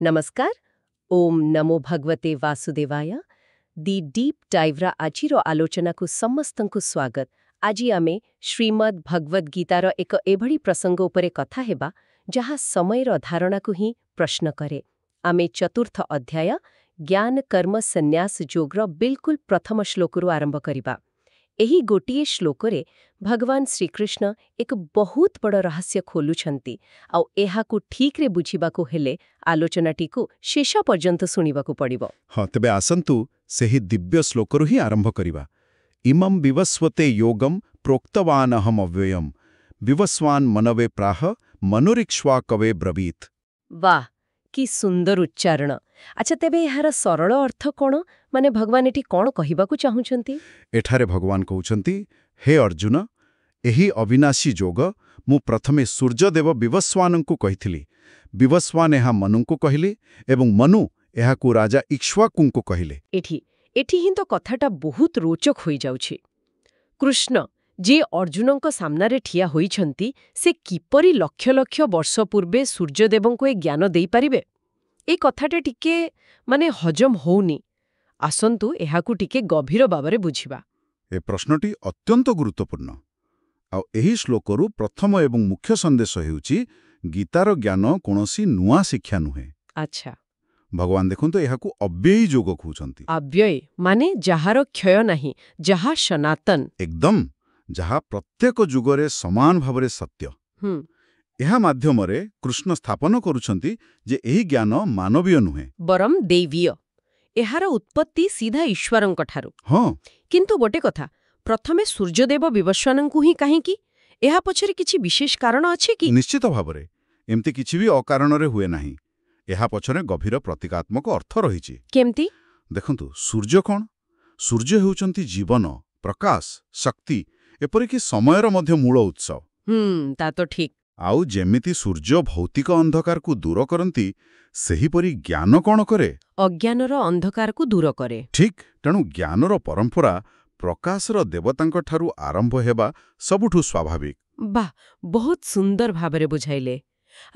ନମସ୍କାର। ଓମ୍ ନମୋ ଭଗବତେ ବାସୁଦେବାୟ। ଦି ଡିପ୍ ଡାଇଭ୍ର ଆଜିର ଆଲୋଚନାକୁ ସମସ୍ତଙ୍କୁ ସ୍ୱାଗତ। ଆଜି ଆମେ ଶ୍ରୀମଦ୍ ଭଗବଦ୍ ଗୀତାର ଏକ ଏଭଳି ପ୍ରସଙ୍ଗ ଉପରେ କଥା ହେବା ଯାହା ସମୟର ଧାରଣାକୁ ହିଁ ପ୍ରଶ୍ନ କରେ। ଆମେ ଚତୁର୍ଥ ଅଧ୍ୟାୟ ଜ୍ଞାନ କର୍ମ ସନ୍ନ୍ୟାସ ଯୋଗର ବିଲକୁଲ ପ୍ରଥମ ଶ୍ଲୋକରୁ ଆରମ୍ଭ କରିବା। ଏହି ଗୋଟିଏ ଶ୍ଲୋକରେ ଭଗବାନ ଶ୍ରୀକୃଷ୍ଣ ଏକ ବହୁତ ବଡ଼ ରହସ୍ୟ ଖୋଲୁଛନ୍ତି, ଆଉ ଏହାକୁ ଠିକ୍ରେ ବୁଝିବାକୁ ହେଲେ ଆଲୋଚନାଟିକୁ ଶେଷ ପର୍ଯ୍ୟନ୍ତ ଶୁଣିବାକୁ ପଡ଼ିବ। ହଁ, ତେବେ ଆସନ୍ତୁ ସେହି ଦିବ୍ୟ ଶ୍ଲୋକରୁ ହିଁ ଆରମ୍ଭ କରିବା। ଇମମ୍ ବିବସ୍ୱତେ ଯୋଗମ୍ ପ୍ରୋକ୍ତବାନହମ୍ ଅବ୍ୟୟମ୍ ବିବସ୍ୱାନ୍ ମନବେ ପ୍ରାହ ମନୁରିକ୍ଷ୍ୱାକବେ ବ୍ରବୀତ୍। ବାଃ, କି ସୁନ୍ଦର ଉଚ୍ଚାରଣ! ଆଚ୍ଛା, ତେବେ ଏହାର ସରଳ ଅର୍ଥ କ'ଣ? ମାନେ ଭଗବାନ ଏଠି କ'ଣ କହିବାକୁ ଚାହୁଁଛନ୍ତି? ଏଠାରେ ଭଗବାନ କହୁଛନ୍ତି, ହେ ଅର୍ଜୁନ, ଏହି ଅବିନାଶୀ ଯୋଗ ମୁଁ ପ୍ରଥମେ ସୂର୍ଯ୍ୟଦେବ ବିବସ୍ୱାନଙ୍କୁ କହିଥିଲି। ବିବସ୍ୱାନ ଏହା ମନୁଙ୍କୁ କହିଲେ ଏବଂ ମନୁ ଏହାକୁ ରାଜା ଇକ୍ଷ୍ୱାକୁଙ୍କୁ କହିଲେ। ଏଠି ହିଁ ତ କଥାଟା ବହୁତ ରୋଚକ ହୋଇଯାଉଛି। କୃଷ୍ଣ, ଯିଏ ଅର୍ଜୁନଙ୍କ ସାମ୍ନାରେ ଠିଆ ହୋଇଛନ୍ତି, ସେ କିପରି ଲକ୍ଷ ଲକ୍ଷ ବର୍ଷ ପୂର୍ବେ ସୂର୍ଯ୍ୟଦେବଙ୍କୁ ଏ ଜ୍ଞାନ ଦେଇପାରିବେ? ଏ କଥାଟା ଟିକେ ହଜମ ହଉନି। ଆସନ୍ତୁ ଏହାକୁ ଟିକେ ଗଭୀର ଭାବରେ ବୁଝିବା। ଏ ପ୍ରଶ୍ନଟି ଅତ୍ୟନ୍ତ ଗୁରୁତ୍ୱପୂର୍ଣ୍ଣ। ଆଉ ଏହି ଶ୍ଲୋକରୁ ପ୍ରଥମ ଏବଂ ମୁଖ୍ୟ ସନ୍ଦେଶ ହେଉଛି ଗୀତାର ଜ୍ଞାନ କୌଣସି ନୂଆ ଶିକ୍ଷା ନୁହେଁ। ଆଚ୍ଛା। ଭଗବାନ ଦେଖନ୍ତୁ ଏହାକୁ ଅବ୍ୟୟୀ ଯୋଗ କହୁଛନ୍ତି। ଅବ୍ୟୟ ମାନେ ଯାହାର କ୍ଷୟ ନାହିଁ, ଯାହା ସନାତନ। ଏକଦମ, ଯାହା ପ୍ରତ୍ୟେକ ଯୁଗରେ ସମାନ ଭାବରେ ସତ୍ୟ। ଏହା ମାଧ୍ୟମରେ କୃଷ୍ଣ ସ୍ଥାପନ କରୁଛନ୍ତି ଯେ ଏହି ଜ୍ଞାନ ମାନବୀୟ ନୁହେଁ, ବରଂ ଦୈବୀୟ। ଏହାର ଉତ୍ପତ୍ତି ସିଧା ଈଶ୍ୱରଙ୍କଠାରୁ। ହଁ, କିନ୍ତୁ ଗୋଟେ କଥା, ପ୍ରଥମେ ସୂର୍ଯ୍ୟଦେବ ବିବସ୍ୱାନଙ୍କୁ ହିଁ କାହିଁକି? ଏହା ପଛରେ କିଛି ବିଶେଷ କାରଣ ଅଛି କି? ନିଶ୍ଚିତ ଭାବରେ ଏମିତି କିଛି ବି ଅକାରଣରେ ହୁଏ ନାହିଁ। ଏହା ପଛରେ ଗଭୀର ପ୍ରତୀକାତ୍ମକ ଅର୍ଥ ରହିଛି। କେମିତି? ଦେଖନ୍ତୁ, ସୂର୍ଯ୍ୟ କ'ଣ? ସୂର୍ଯ୍ୟ ହେଉଛନ୍ତି ଜୀବନ, ପ୍ରକାଶ, ଶକ୍ତି, ଏପରିକି ସମୟର ମଧ୍ୟ ମୂଳ ଉତ୍ସ। ତା ତ ଠିକ୍। ଆଉ ଯେମିତି ସୂର୍ଯ୍ୟ ଭୌତିକ ଅନ୍ଧକାରକୁ ଦୂର କରନ୍ତି, ସେହିପରି ଜ୍ଞାନ କ'ଣ କରେ? ଅଜ୍ଞାନର ଅନ୍ଧକାରକୁ ଦୂର କରେ। ଠିକ୍, ତେଣୁ ଜ୍ଞାନର ପରମ୍ପରା ପ୍ରକାଶର ଦେବତାଙ୍କଠାରୁ ଆରମ୍ଭ ହେବା ସବୁଠୁ ସ୍ୱାଭାବିକ। ବାଃ, ବହୁତ ସୁନ୍ଦର ଭାବରେ ବୁଝାଇଲେ।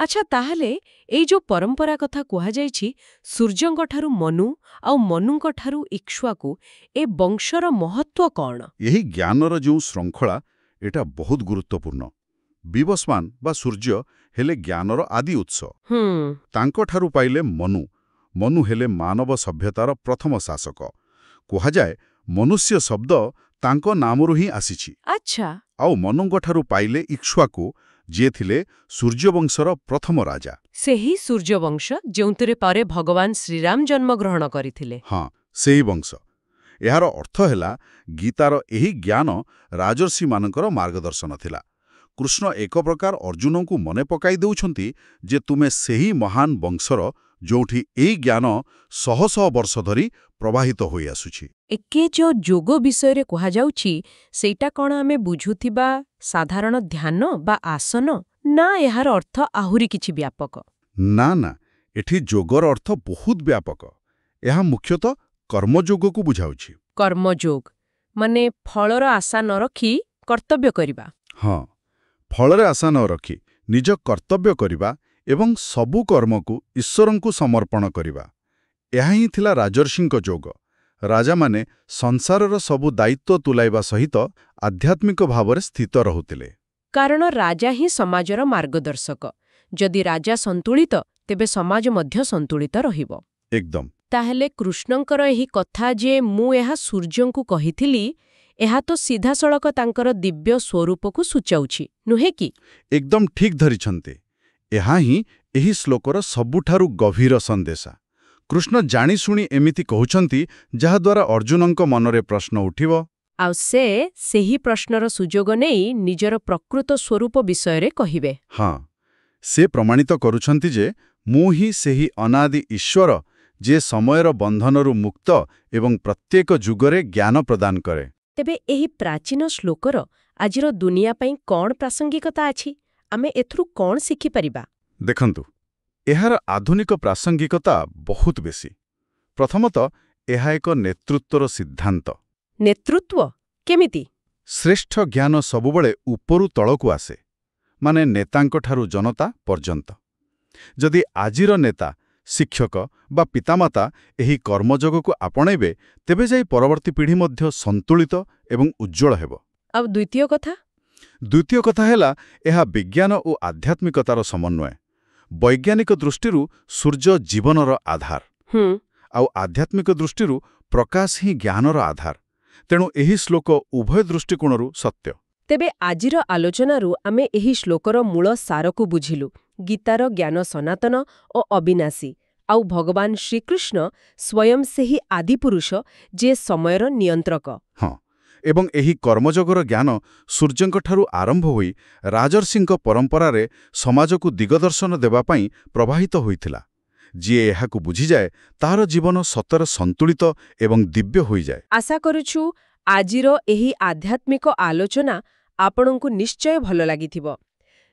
ଆଚ୍ଛା, ତାହେଲେ ଏଇ ଯୋଉ ପରମ୍ପରା କଥା କୁହାଯାଇଛି, ସୂର୍ଯ୍ୟଙ୍କଠାରୁ ମନୁ ଆଉ ମନୁଙ୍କଠାରୁ ଇକ୍ଷ୍ୱାକୁ, ଏ ବଂଶର ମହତ୍ତ୍ୱ କ'ଣ? ଏହି ଜ୍ଞାନର ଯେଉଁ ଶୃଙ୍ଖଳା, ଏଟା ବହୁତ ଗୁରୁତ୍ୱପୂର୍ଣ୍ଣ। ବିବସ୍ୱାନ ବା ସୂର୍ଯ୍ୟ ହେଲେ ଜ୍ଞାନର ଆଦି ଉତ୍ସ। ତାଙ୍କଠାରୁ ପାଇଲେ ମନୁ। ମନୁ ହେଲେ ମାନବ ସଭ୍ୟତାର ପ୍ରଥମ ଶାସକ। କୁହାଯାଏ ମନୁଷ୍ୟ ଶବ୍ଦ ତାଙ୍କ ନାମରୁ ହିଁ ଆସିଛି। ଆଚ୍ଛା। ଆଉ ମନୁଙ୍କଠାରୁ ପାଇଲେ ଇକ୍ଷ୍ୱାକୁ, ଯିଏ ଥିଲେ ସୂର୍ଯ୍ୟବଂଶର ପ୍ରଥମ ରାଜା। ସେହି ସୂର୍ଯ୍ୟବଂଶ ଯେଉଁଥିରେ ପରେ ଭଗବାନ ଶ୍ରୀରାମ ଜନ୍ମଗ୍ରହଣ କରିଥିଲେ। ହଁ, ସେହି ବଂଶ। ଏହାର ଅର୍ଥ ହେଲା ଗୀତାର ଏହି ଜ୍ଞାନ ରାଜର୍ଷିମାନଙ୍କର ମାର୍ଗଦର୍ଶନ ଥିଲା। କୃଷ୍ଣ ଏକ ପ୍ରକାର ଅର୍ଜୁନଙ୍କୁ ମନେ ପକାଇ ଦେଉଛନ୍ତି ଯେ ତୁମେ ସେହି ମହାନ ବଂଶର, ଯେଉଁଠି ଏହି ଜ୍ଞାନ ଶହ ଶହ ବର୍ଷ ଧରି ପ୍ରବାହିତ ହୋଇଆସୁଛି। ଏକେ ଯୋଉ ଯୋଗ ବିଷୟରେ କୁହାଯାଉଛି, ସେଇଟା କ'ଣ ଆମେ ବୁଝୁଥିବା ସାଧାରଣ ଧ୍ୟାନ ବା ଆସନ, ନା ଏହାର ଅର୍ଥ ଆହୁରି କିଛି ବ୍ୟାପକ? ନା ନା, ଏଠି ଯୋଗର ଅର୍ଥ ବହୁତ ବ୍ୟାପକ। ଏହା ମୁଖ୍ୟତଃ କର୍ମଯୋଗକୁ ବୁଝାଉଛି। କର୍ମଯୋଗ ମାନେ ଫଳର ଆଶା ନ ରଖି କର୍ତ୍ତବ୍ୟ କରିବା। ହଁ, ଫଳରେ ଆଶା ନ ରଖି ନିଜ କର୍ତ୍ତବ୍ୟ କରିବା ଏବଂ ସବୁ କର୍ମକୁ ଈଶ୍ୱରଙ୍କୁ ସମର୍ପଣ କରିବା। ଏହା ହିଁ ଥିଲା ରାଜର୍ଷିଙ୍କ ଯୋଗ। ରାଜାମାନେ ସଂସାରର ସବୁ ଦାୟିତ୍ୱ ତୁଲାଇବା ସହିତ ଆଧ୍ୟାତ୍ମିକ ଭାବରେ ସ୍ଥିତ ରହୁଥିଲେ। କାରଣ ରାଜା ହିଁ ସମାଜର ମାର୍ଗଦର୍ଶକ। ଯଦି ରାଜା ସନ୍ତୁଳିତ, ତେବେ ସମାଜ ମଧ୍ୟ ସନ୍ତୁଳିତ ରହିବ। ଏକଦମ। ତାହେଲେ କୃଷ୍ଣଙ୍କର ଏହି କଥା ଯେ ମୁଁ ଏହା ସୂର୍ଯ୍ୟଙ୍କୁ କହିଥିଲି, ଏହା ତ ସିଧାସଳଖ ତାଙ୍କର ଦିବ୍ୟ ସ୍ୱରୂପକୁ ସୂଚାଉଛି, ନୁହେଁ କି? ଏକଦମ ଠିକ୍ ଧରିଛନ୍ତି। ଏହା ହିଁ ଏହି ଶ୍ଲୋକର ସବୁଠାରୁ ଗଭୀର ସନ୍ଦେଶ। କୃଷ୍ଣ ଜାଣିଶୁଣି ଏମିତି କହୁଛନ୍ତି ଯାହାଦ୍ୱାରା ଅର୍ଜୁନଙ୍କ ମନରେ ପ୍ରଶ୍ନ ଉଠିବ, ଆଉ ସେ ସେହି ପ୍ରଶ୍ନର ସୁଯୋଗ ନେଇ ନିଜର ପ୍ରକୃତ ସ୍ୱରୂପ ବିଷୟରେ କହିବେ। ହଁ, ସେ ପ୍ରମାଣିତ କରୁଛନ୍ତି ଯେ ମୁଁ ହିଁ ସେହି ଅନାଦି ଈଶ୍ୱର, ଯିଏ ସମୟର ବନ୍ଧନରୁ ମୁକ୍ତ ଏବଂ ପ୍ରତ୍ୟେକ ଯୁଗରେ ଜ୍ଞାନ ପ୍ରଦାନ କରେ। ତେବେ ଏହି ପ୍ରାଚୀନ ଶ୍ଲୋକର ଆଜିର ଦୁନିଆ ପାଇଁ କ'ଣ ପ୍ରାସଙ୍ଗିକତା ଅଛି? ଆମେ ଏଥିରୁ କ'ଣ ଶିଖିପାରିବା? ଦେଖନ୍ତୁ, ଏହାର ଆଧୁନିକ ପ୍ରାସଙ୍ଗିକତା ବହୁତ ବେଶୀ। ପ୍ରଥମତଃ, ଏହା ଏକ ନେତୃତ୍ୱର ସିଦ୍ଧାନ୍ତ। ନେତୃତ୍ୱ କେମିତି? ଶ୍ରେଷ୍ଠ ଜ୍ଞାନ ସବୁବେଳେ ଉପରୁ ତଳକୁ ଆସେ, ମାନେ ନେତାଙ୍କଠାରୁ ଜନତା ପର୍ଯ୍ୟନ୍ତ। ଯଦି ଆଜିର ନେତା ଶିକ୍ଷକ ବା ପିତାମାତା ଏହି କର୍ମଯୋଗକୁ ଆପଣେଇବେ, ତେବେ ଯାଇ ପରବର୍ତ୍ତୀ ପିଢ଼ି ମଧ୍ୟ ସନ୍ତୁଳିତ ଏବଂ ଉଜ୍ଜ୍ୱଳ ହେବ। ଆଉ ଦ୍ୱିତୀୟ କଥା? ଦ୍ୱିତୀୟ କଥା ହେଲା, ଏହା ବିଜ୍ଞାନ ଓ ଆଧ୍ୟାତ୍ମିକତାର ସମନ୍ୱୟ। ବୈଜ୍ଞାନିକ ଦୃଷ୍ଟିରୁ ସୂର୍ଯ୍ୟ ଜୀବନର ଆଧାର, ଆଉ ଆଧ୍ୟାତ୍ମିକ ଦୃଷ୍ଟିରୁ ପ୍ରକାଶ ହିଁ ଜ୍ଞାନର ଆଧାର। ତେଣୁ ଏହି ଶ୍ଲୋକ ଉଭୟ ଦୃଷ୍ଟିକୋଣରୁ ସତ୍ୟ। ତେବେ ଆଜିର ଆଲୋଚନାରୁ ଆମେ ଏହି ଶ୍ଲୋକର ମୂଳ ସାରକୁ ବୁଝିଲୁ। ଗୀତାର ଜ୍ଞାନ ସନାତନ ଓ ଅବିନାଶୀ, ଆଉ ଭଗବାନ ଶ୍ରୀକୃଷ୍ଣ ସ୍ୱୟଂ ସେହି ଆଦିପୁରୁଷ ଯିଏ ସମୟର ନିୟନ୍ତ୍ରକ। ହଁ, ଏବଂ ଏହି କର୍ମଯୋଗର ଜ୍ଞାନ ସୂର୍ଯ୍ୟଙ୍କଠାରୁ ଆରମ୍ଭ ହୋଇ ରାଜର୍ଷିଙ୍କ ପରମ୍ପରାରେ ସମାଜକୁ ଦିଗଦର୍ଶନ ଦେବା ପାଇଁ ପ୍ରବାହିତ ହୋଇଥିଲା। ଯିଏ ଏହାକୁ ବୁଝିଯାଏ, ତାହାର ଜୀବନ ସତରେ ସନ୍ତୁଳିତ ଏବଂ ଦିବ୍ୟ ହୋଇଯାଏ। ଆଶା କରୁଛୁ ଆଜିର ଏହି ଆଧ୍ୟାତ୍ମିକ ଆଲୋଚନା ଆପଣଙ୍କୁ ନିଶ୍ଚୟ ଭଲ ଲାଗିଥିବ।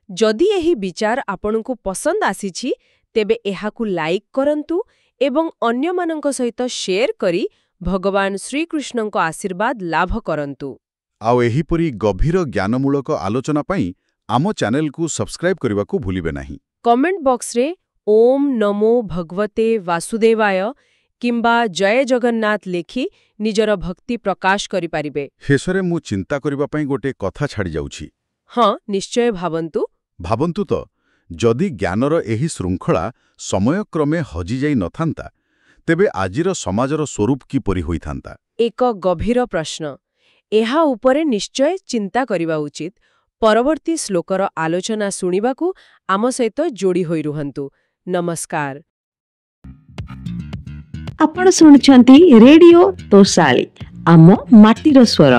ଯଦି ଏହି ବିଚାର ଆପଣଙ୍କୁ ପସନ୍ଦ ଆସିଛି, ତେବେ ଏହାକୁ ଲାଇକ୍ କରନ୍ତୁ ଏବଂ ଅନ୍ୟମାନଙ୍କ ସହିତ ସେୟାର କରି ଭଗବାନ ଶ୍ରୀକୃଷ୍ଣଙ୍କ ଆଶୀର୍ବାଦ ଲାଭ କରନ୍ତୁ। ଆଉ ଏହିପରି ଗଭୀର ଜ୍ଞାନମୂଳକ ଆଲୋଚନା ପାଇଁ ଆମ ଚ୍ୟାନେଲକୁ ସବସ୍କ୍ରାଇବ୍ କରିବାକୁ ଭୁଲିବେ ନାହିଁ। କମେଣ୍ଟ ବକ୍ସରେ ଓମ୍ ନମୋ ଭଗବତେ ବାସୁଦେବାୟ କିମ୍ବା ଜୟ ଜଗନ୍ନାଥ ଲେଖି ନିଜର ଭକ୍ତି ପ୍ରକାଶ କରିପାରିବେ। ଶେଷରେ ମୁଁ ଚିନ୍ତା କରିବା ପାଇଁ ଗୋଟେ କଥା ଛାଡ଼ି ଯାଉଛି। ହଁ, ନିଶ୍ଚୟ ଭାବନ୍ତୁ। ଭାବନ୍ତୁ ତ, ଯଦି ଜ୍ଞାନର ଏହି ଶୃଙ୍ଖଳା ସମୟକ୍ରମେ ହଜିଯାଇ ନଥାନ୍ତା, ତେବେ ଆଜିର ସମାଜର ସ୍ୱରୂପ କିପରି ହୋଇଥାନ୍ତା? ଏକ ଗଭୀର ପ୍ରଶ୍ନ। ଏହା ଉପରେ ନିଶ୍ଚୟ ଚିନ୍ତା କରିବା ଉଚିତ। ପରବର୍ତ୍ତୀ ଶ୍ଲୋକର ଆଲୋଚନା ଶୁଣିବାକୁ ଆମ ସହିତ ଯୋଡ଼ି ହୋଇ ରୁହନ୍ତୁ। ନମସ୍କାର। ଆପଣ ଶୁଣୁଛନ୍ତି ରେଡିଓ ତୋଷାଳୀ, ଆମ ମାଟିର ସ୍ୱର।